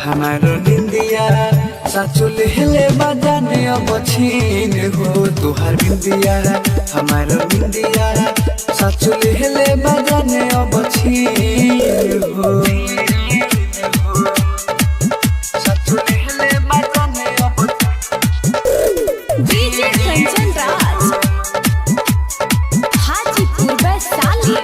हमारो निंदिया साचुल हिले बजाने अब छीन हो तुहार बिंदिया हमारो निंदिया साचुल हिले बजाने अब छीन हो साचुल हिले बजाने अब डीजे कंचन राज हाजीपुर वैशाली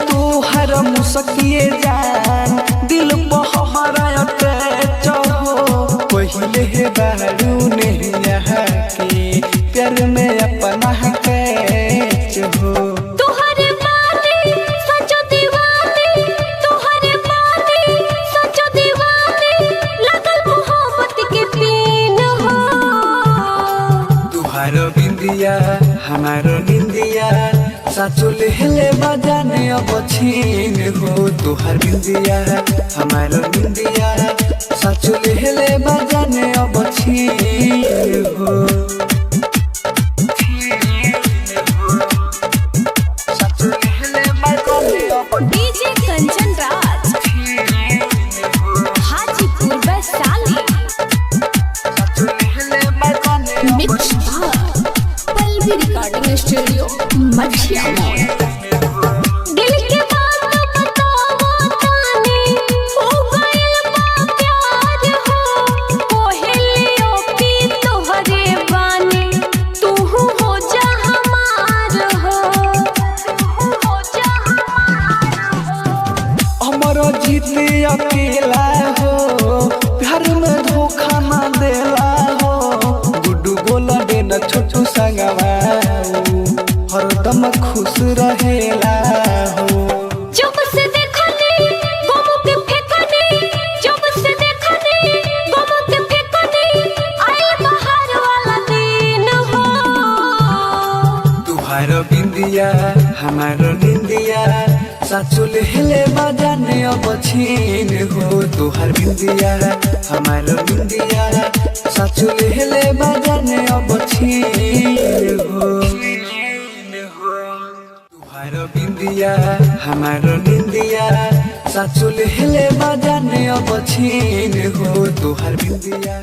तू हर मुसकिए जान दिल हमारा अटैच हो पहले है बारू नहीं यहाँ के प्यार में अपना कैच हो तुहरे बानी सचो दीवानी तुहरे बानी सचो दीवानी लगल मोहब्बत के पीन हो तुहारो बिंदिया हमारो निंदिया साचुल हिले बजाने अब छीन हो तुहार बिंदिया हमारो निंदिया साचुल हिले बजाने अब छीन हो साचुल हिले बजाने अब डीजे कंचन राज हाजीपुर वैशाली साचुल हिले बजाने मिक्स पल्लवी रिकॉर्डिंग स्टूडियो मछिया दिल के बात बताओ ताने हो गइल बा प्यार हो कोहेलियो पी तोहरे बानी तू हो जा हमार हो तू हो जा हमार हो हमारो जीत अकेला हो प्यार में धोखा ना देला हो गुड्डू बोला देना छोटू संगवा हरदम खुश रहेला हो जब से देखनी गम के फेंकनी जब से देखनी गम के फेंकनी आए बाहर वाला दिन हो तुहारो बिंदिया हमारो निंदिया साचुल हिले बजाने अब छीन हो तुहार बिंदिया हमारो निंदिया साचुल हिले बजाने अब छीन हो तुहारो बिंदिया हमारो निंदिया साचुल हिले बजाने अब छीन हो तुहार बिंदिया।